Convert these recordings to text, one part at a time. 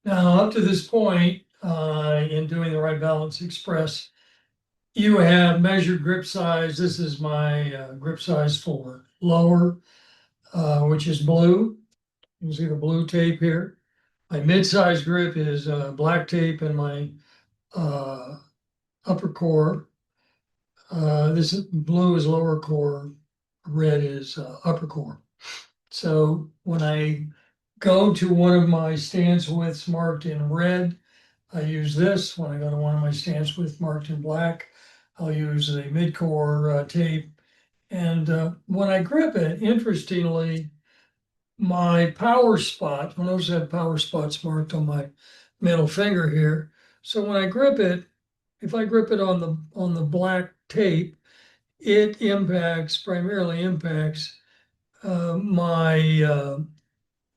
Now, up to this point, in doing the Wright Balance Express, you have measured grip size. This is my grip size for lower, which is blue. You can see the blue tape here. My mid-size grip is black tape, and my uh, upper core. This blue is lower core, red is upper core. So when I go to one of my stance widths marked in red, I use this. When I go to one of my stance widths marked in black, I'll use the mid-core tape. And when I grip it, interestingly, my power spot, notice I have power spots marked on my middle finger here. So when I grip it, if I grip it on the black tape, it primarily impacts my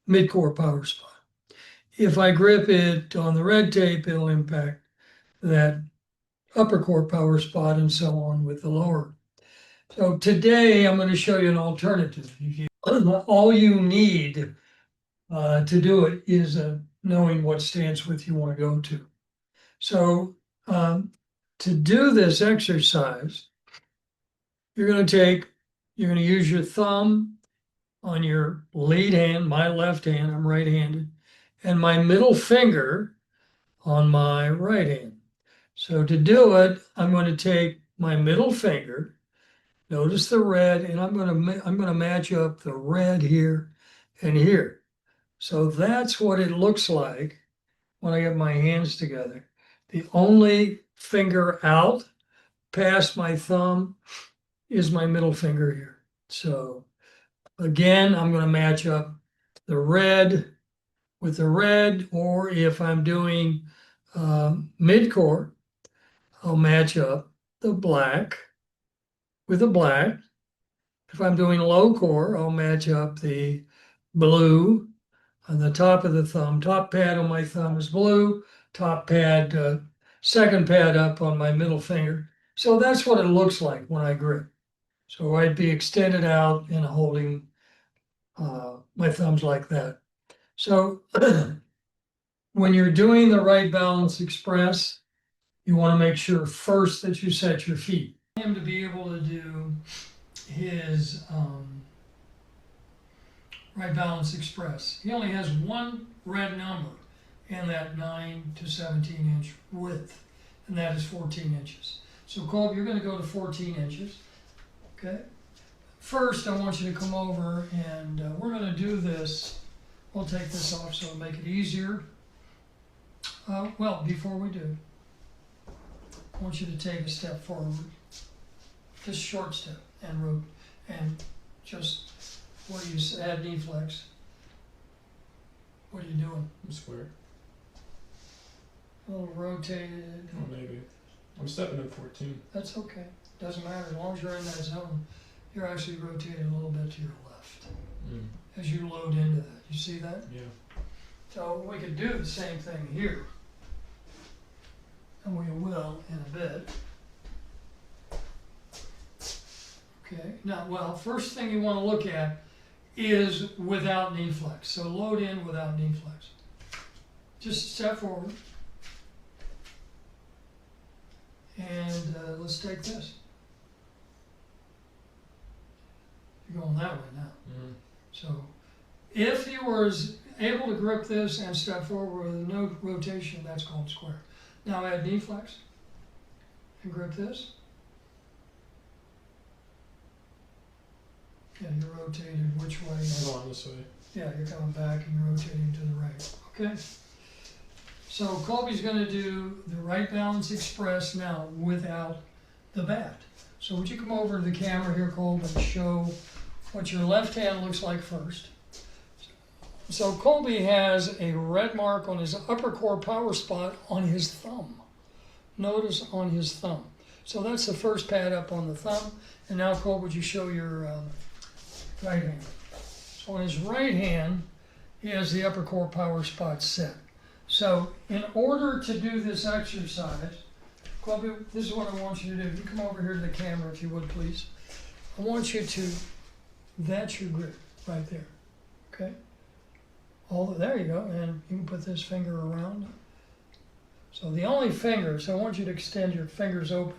mid-core power spot. If I grip it on the red tape, it'll impact that upper core power spot and so on with the lower. So today I'm going to show you an alternative. All you need to do it is knowing what stance width you want to go to. So to do this exercise, you're going to use your thumb on your lead hand, my left hand, I'm right-handed, and my middle finger on my right hand. So to do it, I'm going to take my middle finger, notice the red, and I'm going to match up the red here and here. So that's what it looks like when I get my hands together. The only finger out past my thumb is my middle finger here. So again, I'm going to match up the red with the red, or if I'm doing mid-core, I'll match up the black with the black. If I'm doing low core, I'll match up the blue on the top of the thumb. Top pad on my thumb is blue, top pad, second pad up on my middle finger. So that's what it looks like when I grip. So I'd be extended out and holding my thumbs like that. So when you're doing the Wright Balance Express, you want to make sure first that you set your feet. Him to be able to do his Wright Balance Express. He only has one red number in that 9 to 17 inch width, and that is 14 inches. So Colby, you're going to go to 14 inches. Okay. First, I want you to come over and we're going to do this. We'll take this off so it'll make it easier. Well, before we do, I want you to take a step forward, just short step, and root, and just, what do you say, add knee flex. What are you doing? I'm square. A little rotated. Oh, maybe. I'm stepping in 14. That's okay. Doesn't matter. As long as you're in that zone, you're actually rotating a little bit to your left as you load into that. You see that? Yeah. So we could do the same thing here. And we will in a bit. Okay. Now, well, first thing you want to look at is without knee flex. So load in without knee flex. Just step forward. And let's take this. You're going that way now. So if you were able to grip this and step forward with no rotation, that's called square. Now add knee flex and grip this. Yeah, you're rotated which way? I'm going this way. Yeah, you're coming back and you're rotating to the right. Okay. So Colby's going to do the Wright Balance Express now without the bat. So would you come over to the camera here, Colby, and show what your left hand looks like first. So Colby has a red mark on his upper core power spot on his thumb. Notice on his thumb. So that's the first pad up on the thumb. And now, Colby, would you show your right hand? So on his right hand, he has the upper core power spot set. So in order to do this exercise, Colby, this is what I want you to do. You come over here to the camera if you would, please. I want you to, that's your grip right there, okay? There you go, and you can put this finger around. So the only finger, so I want you to extend your fingers open.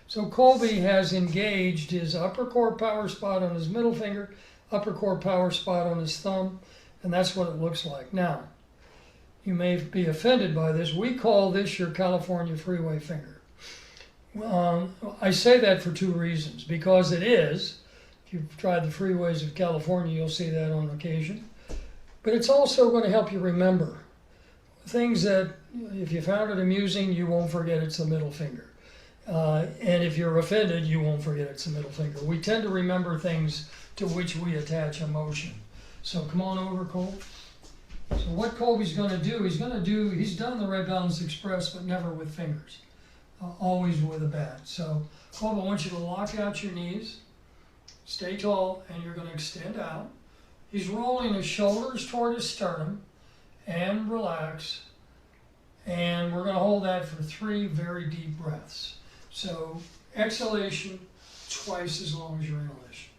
So Colby has engaged his upper core power spot on his middle finger, upper core power spot on his thumb, and that's what it looks like. Now, you may be offended by this. We call this your California freeway finger. I say that for two reasons. Because it is. If you've tried the freeways of California, you'll see that on occasion. But it's also going to help you remember things that, if you found it amusing, you won't forget it's the middle finger. And if you're offended, you won't forget it's the middle finger. We tend to remember things to which we attach emotion. So come on over, Cole. So what Colby's going to do, he's done the Wright Balance Express, but never with fingers. Always with a bat. So Colby, I want you to lock out your knees, stay tall, and you're going to extend out. He's rolling his shoulders toward his sternum, and relax. And we're going to hold that for 3 very deep breaths. So exhalation twice as long as your inhalation.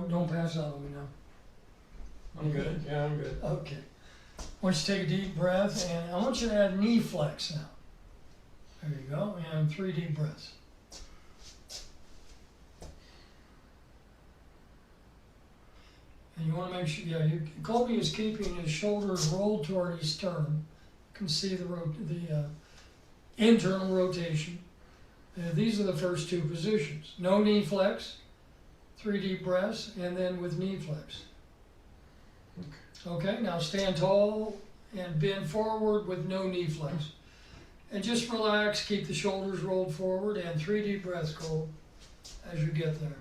Don't pass out on me now. I'm good. Yeah, I'm good. Okay. I want you to take a deep breath, and I want you to add knee flex now. There you go, and 3 deep breaths. And you want to make sure, Colby is keeping his shoulders rolled toward his sternum. You can see the internal rotation. These are the first 2 positions. No knee flex, 3 deep breaths, and then with knee flex. Okay, now stand tall and bend forward with no knee flex. And just relax, keep the shoulders rolled forward, and 3 deep breaths, Cole, as you get there.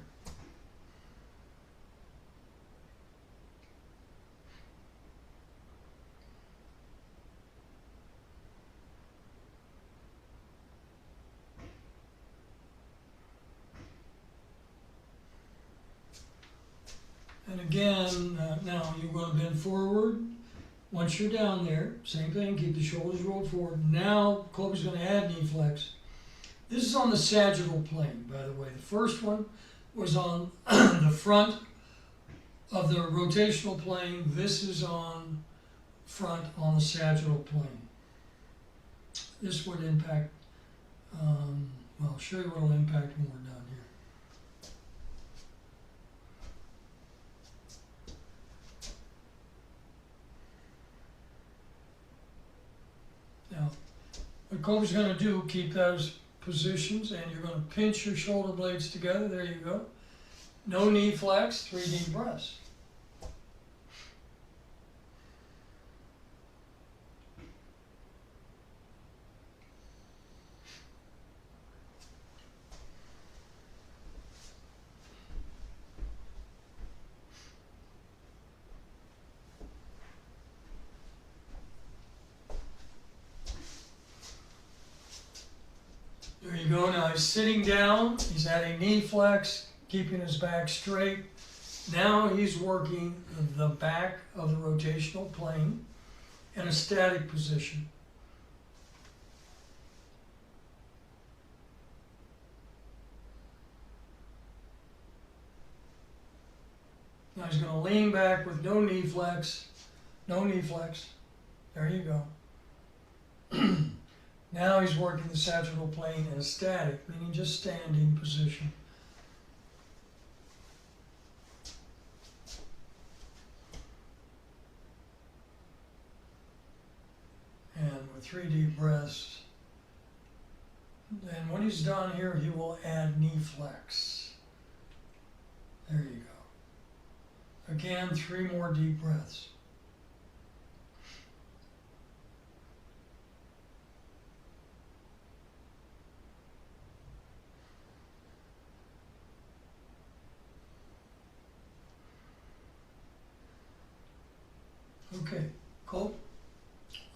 And again, now you're going to bend forward. Once you're down there, same thing, keep the shoulders rolled forward. Now, Colby's going to add knee flex. This is on the sagittal plane, by the way. The first one was on the front of the rotational plane. This is on front on the sagittal plane. This would impact, I'll show you what it'll impact when we're done here. Now, what Colby's going to do, keep those positions, and you're going to pinch your shoulder blades together. There you go. No knee flex, 3 deep breaths. There you go. Now he's sitting down. He's adding knee flex, keeping his back straight. Now he's working the back of the rotational plane in a static position. Now he's going to lean back with no knee flex. No knee flex. There you go. Now he's working the sagittal plane in a static, meaning just standing position. And with 3 deep breaths. And when he's done here, he will add knee flex. There you go. Again, 3 more deep breaths. Okay, Cole,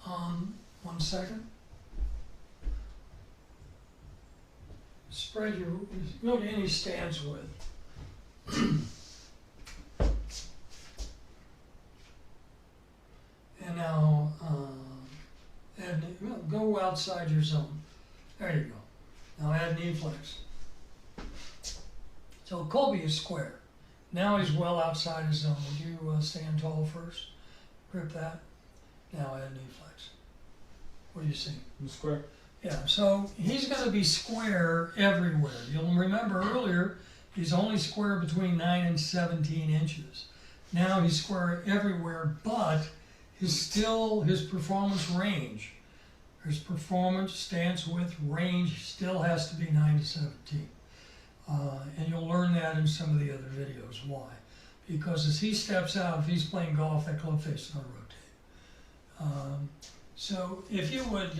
1 second. Spread your, go to any stance with. outside your zone. There you go. Now add knee flex. So Colby is square. Now he's well outside his zone. Would you stand tall first? Grip that. Now add knee flex. What do you see? I'm square. Yeah, so he's going to be square everywhere. You'll remember earlier, he's only square between 9 and 17 inches. Now he's square everywhere, but his performance range, his performance, stance width, range still has to be 9 to 17. And you'll learn that in some of the other videos. Why? Because as he steps out, if he's playing golf, that club face is going to rotate. So if you would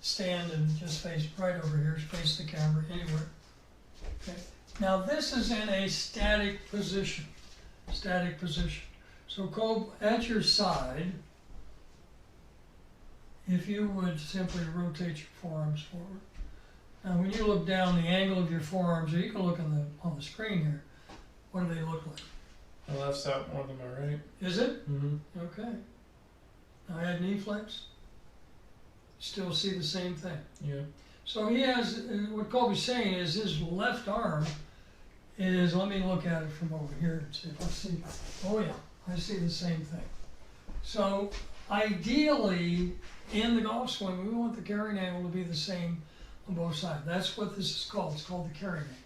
stand and just face right over here, face the camera anywhere. Okay. Now this is in a static position. Static position. So Colby, at your side, if you would simply rotate your forearms forward. Now when you look down, the angle of your forearms, or you can look on the screen here, what do they look like? My left's out more than my right. Is it? Mm-hmm. Okay. Now add knee flex. Still see the same thing. Yeah. So he has, what Colby's saying is his left arm is, let me look at it from over here and see if I see, oh yeah, I see the same thing. So ideally, in the golf swing, we want the carrying angle to be the same on both sides. That's what this is called. It's called the carrying angle.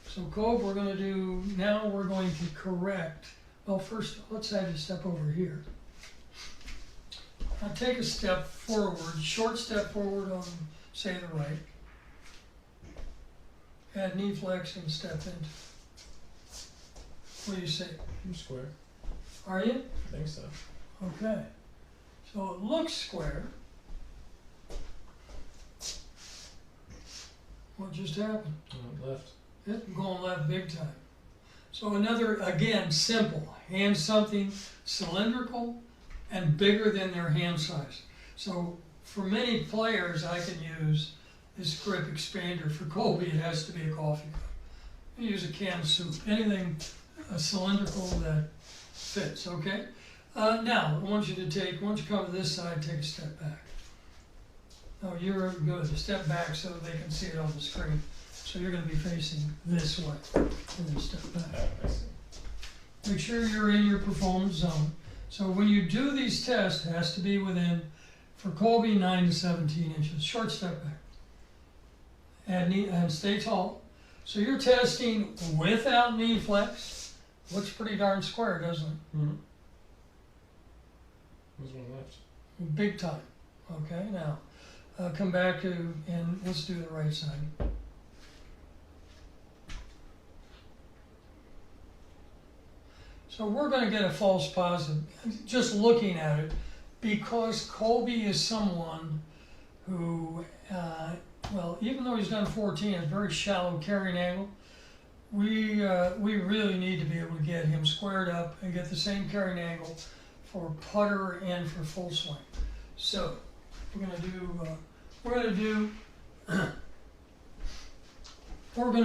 So Colby, we're going to do, now we're going to correct, well first, let's have you step over here. Now take a step forward, short step forward on, say, the right. Add knee flex and step into. What do you say? I'm square. Are you? I think so. Okay. So it looks square. What just happened? Left. It's going left big time. So another, again, simple. Hand something cylindrical and bigger than their hand size. So for many players, I can use this grip expander. For Colby, it has to be a coffee cup. You use a can of soup, anything cylindrical that fits, okay? Now, I want you to take, once you come to this side, take a step back. Oh, you're good. Step back so they can see it on the screen. So you're going to be facing this way, and then step back. I see. Make sure you're in your performance zone. So when you do these tests, it has to be within, for Colby, 9 to 17 inches. Short step back. And stay tall. So you're testing without knee flex. Looks pretty darn square, doesn't it? Mm-hmm. There's one left. Big time. Okay, now come back to, and let's do the right side. So we're going to get a false positive just looking at it, because Colby is someone who, well, even though he's done 14, it's very shallow carrying angle. We really need to be able to get him squared up and get the same carrying angle for putter and for full swing. So we're going to do what we're going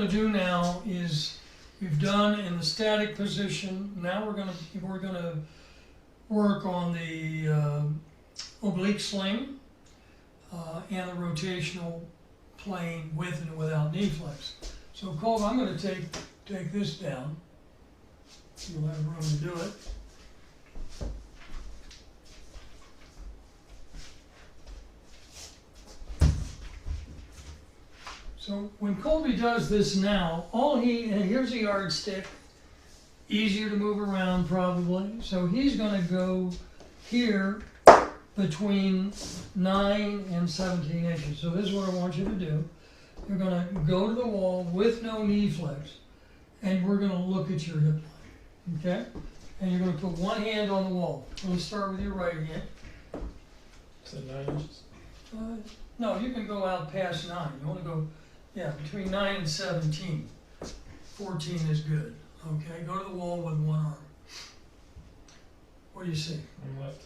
to do now is, we've done in the static position. Now we're going to work on the oblique sling and the rotational plane with and without knee flex. So Colby, I'm going to take this down. You'll have room to do it. So when Colby does this now, and here's a yardstick, easier to move around probably. So he's going to go here between 9 and 17 inches. So this is what I want you to do. You're going to go to the wall with no knee flex, and we're going to look at your hip line, okay? And you're going to put one hand on the wall. Let's start with your right hand. Is that 9 inches? No, you can go out past 9. You want to go, yeah, between 9 and 17. 14 is good, okay? Go to the wall with one arm. What do you see? I'm left.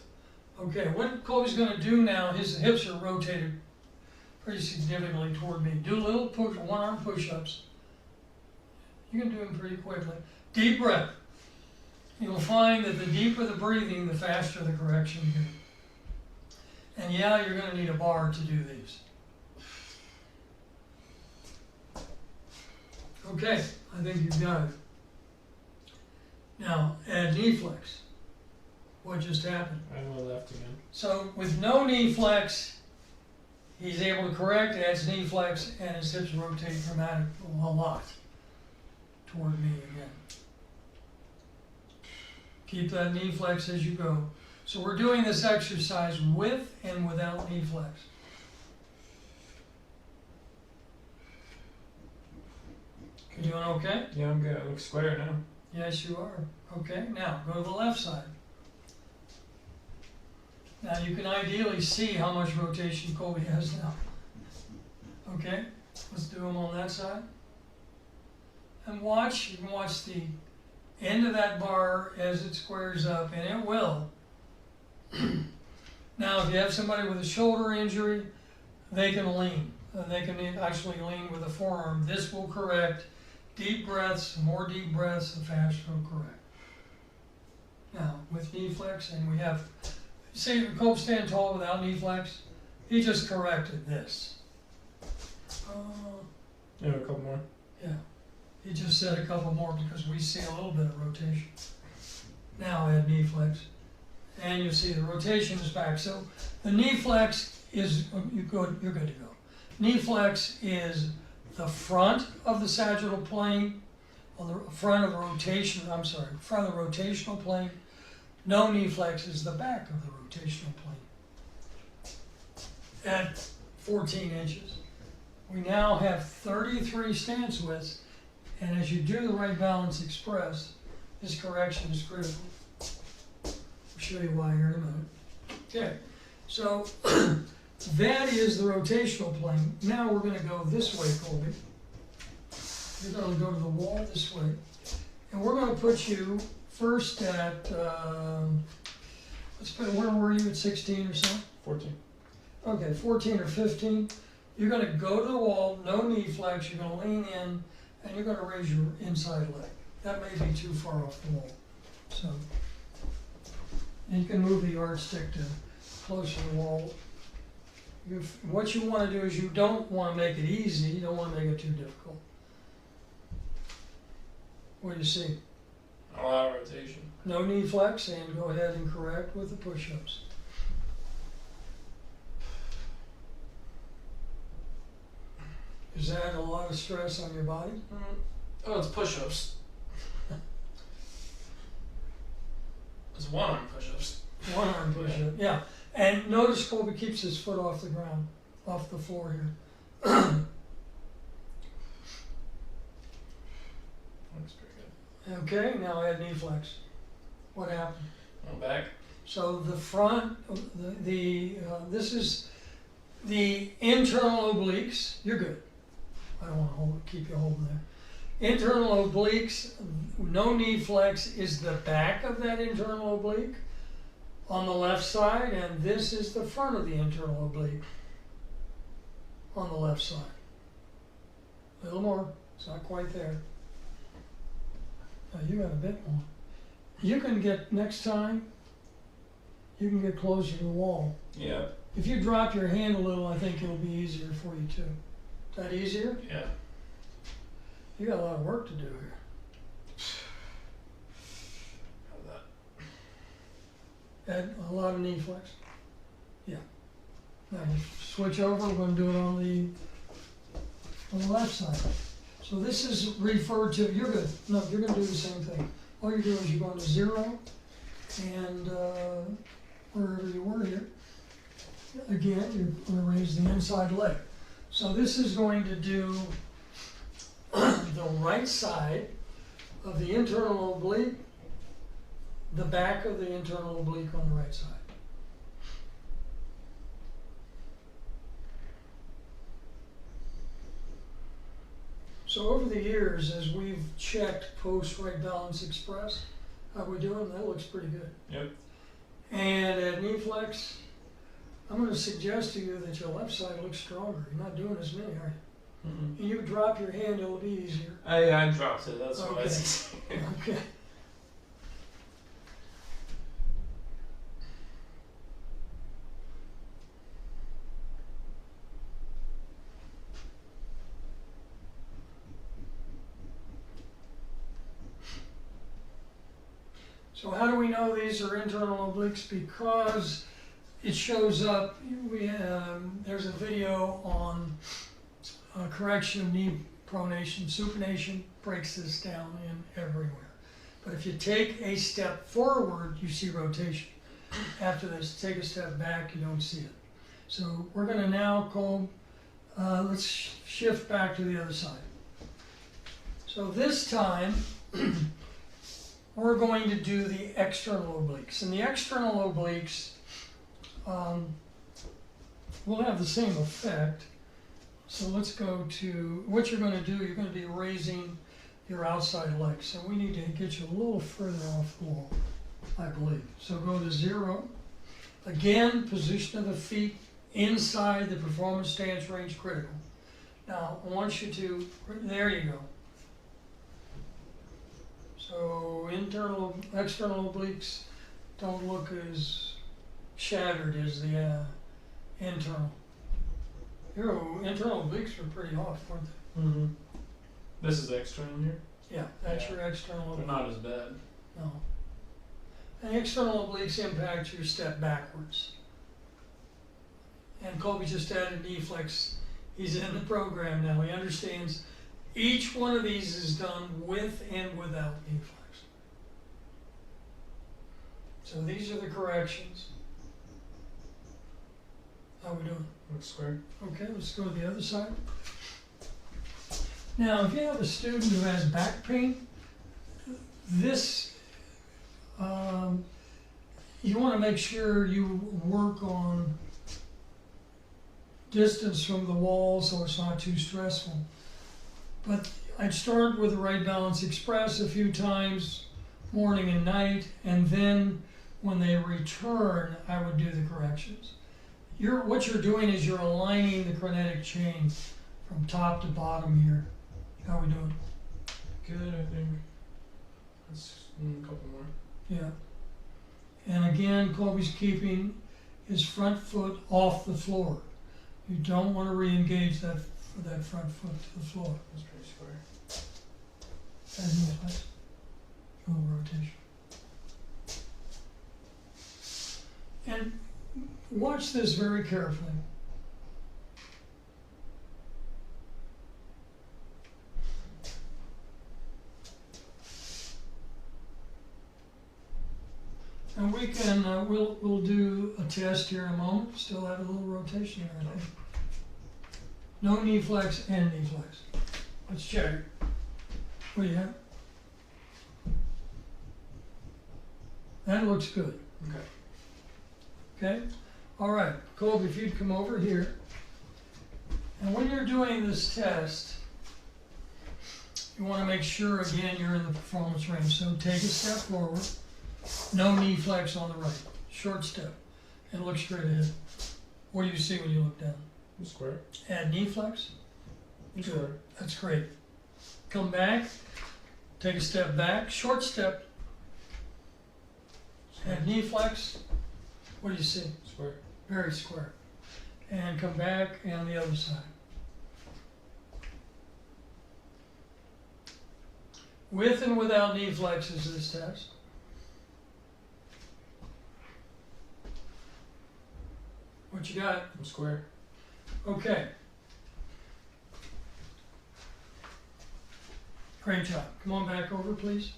Okay, what Colby's going to do now, his hips are rotated pretty significantly toward me. Do a little push, one-arm push-ups. You can do them pretty quickly. Deep breath. You'll find that the deeper the breathing, the faster the correction you get. And yeah, you're going to need a bar to do these. Okay, I think you've got it. Now, add knee flex. What just happened? I went left again. So with no knee flex, he's able to correct, adds knee flex, and his hips rotate dramatically a lot toward me again. Keep that knee flex as you go. So we're doing this exercise with and without knee flex. You doing okay? Yeah, I'm good. I look square now. Yes, you are. Okay, now go to the left side. Now you can ideally see how much rotation Colby has now. Okay, let's do them on that side. And watch, you can watch the end of that bar as it squares up, and it will. Now, if you have somebody with a shoulder injury, they can lean. They can actually lean with a forearm. This will correct. Deep breaths, more deep breaths, the faster it'll correct. Now, with knee flex, and we have, see, Colby stand tall without knee flex. He just corrected this. Yeah, a couple more. Yeah, he just said a couple more because we see a little bit of rotation. Now add knee flex, and you see the rotation is back. So the knee flex is, you're good to go. Knee flex is the front of the sagittal plane, on the front of the rotation, front of the rotational plane. No knee flex is the back of the rotational plane at 14 inches. We now have 33 stance widths, and as you do the Wright Balance Express, this correction is critical. I'll show you why here in a minute. Okay, so that is the rotational plane. Now we're going to go this way, Colby. You're going to go to the wall this way, and we're going to put you first at, let's put, where were you, at 16 or so? 14. Okay, 14 or 15. You're going to go to the wall, no knee flex, you're going to lean in, and you're going to raise your inside leg. That may be too far off the wall. So, and you can move the yardstick to closer to the wall. What you want to do is you don't want to make it easy, you don't want to make it too difficult. What do you see? A lot of rotation. No knee flex, and go ahead and correct with the push-ups. Is that a lot of stress on your body? Oh, it's push-ups. It's one-arm push-ups. One arm push-up, yeah. And notice Colby keeps his foot off the ground, off the floor here. Looks pretty good. Okay, now add knee flex. What happened? I'm back. So the front, this is the internal obliques. You're good. I don't want to keep you holding there. Internal obliques, no knee flex is the back of that internal oblique on the left side, and this is the front of the internal oblique on the left side. A little more, it's not quite there. Now you got a bit more. You can get, next time, you can get closer to the wall. Yeah. If you drop your hand a little, I think it'll be easier for you too. Is that easier? Yeah. You got a lot of work to do here. How's that? Add a lot of knee flex. Yeah. Now you switch over, we're going to do it on the left side. So this is referred to, you're good. No, you're going to do the same thing. All you're doing is you're going to 0 and wherever you were here. Again, you're going to raise the inside leg. So this is going to do the right side of the internal oblique, the back of the internal oblique on the right side. So over the years, as we've checked post Wright Balance Express, how we doing? That looks pretty good. Yep. And at knee flex, I'm going to suggest to you that your left side looks stronger. You're not doing as many, are you? Mm-hmm. And you drop your hand, it'll be easier. I dropped it. That's what I Okay. see. Okay. So how do we know these are internal obliques? Because it shows up, there's a video on correction of knee pronation. Supination breaks this down in everywhere. But if you take a step forward, you see rotation. After this, take a step back, you don't see it. So we're going to now go, let's shift back to the other side. So this time, we're going to do the external obliques. And the external obliques will have the same effect. So let's go to, what you're going to do, you're going to be raising your outside leg. So we need to get you a little further off the wall, I believe. So go to 0. Again, position of the feet inside the performance stance range critical. Now, I want you to, there you go. So external obliques don't look as shattered as the internal. Your internal obliques were pretty off, weren't they? Mm-hmm. This is external here? Yeah, that's your external oblique. They're not as bad. No. And external obliques impact your step backwards. And Colby just added knee flex. He's in the program now. He understands each one of these is done with and without knee flex. So these are the corrections. How we doing? Looks square. Okay, let's go to the other side. Now, if you have a student who has back pain, this, you want to make sure you work on distance from the wall so it's not too stressful. But I'd start with the Wright Balance Express a few times, morning and night, and then when they return, I would do the corrections. What you're doing is you're aligning the chronetic chain from top to bottom here. How we doing? Good, I think. Let's a couple more. Yeah. And again, Colby's keeping his front foot off the floor. You don't want to re-engage that front foot to the floor. That's pretty square. And knee flex. A little rotation. And watch this very carefully. And we can, we'll do a test here in a moment. Still have a little rotation here, I think. No knee flex and knee flex. Let's check. What do you have? That looks good. Okay. Okay? All right, Colby, if you'd come over here. And when you're doing this test, you want to make sure, again, you're in the performance range. So take a step forward. No knee flex on the right. Short step. And look straight ahead. What do you see when you look down? Square. Add knee flex. Square. Good. That's great. Come back. Take a step back. Short step. Add knee flex. What do you see? Square. Very square. And come back and the other side. With and without knee flex is this test. What you got? I'm square. Okay. Great job. Come on back over, please.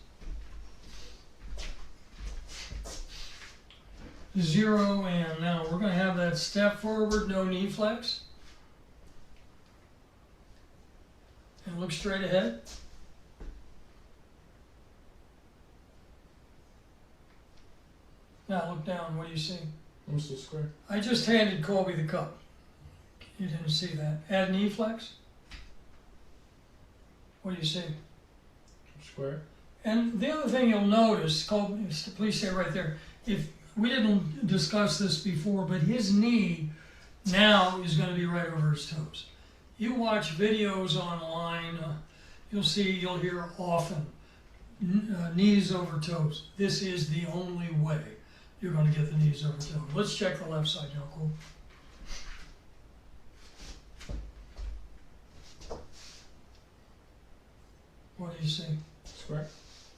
0, and now we're going to have that step forward, no knee flex. And look straight ahead. Now look down, what do you see? I'm still square. I just handed Colby the cup. You didn't see that. Add knee flex. What do you see? Square. And the other thing you'll notice, Colby, please stay right there. If we didn't discuss this before, but his knee now is going to be right over his toes. You watch videos online, you'll hear often knees over toes. This is the only way you're going to get the knees over toes. Let's check the left side now, Cole. What do you see? Square.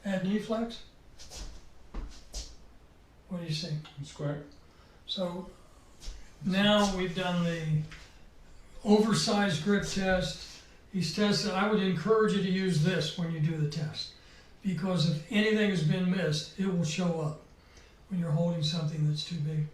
Add knee flex. What do you think? That's correct. So now we've done the oversized grip test. He's tested. I would encourage you to use this when you do the test, because if anything has been missed, it will show up when you're holding something that's too big.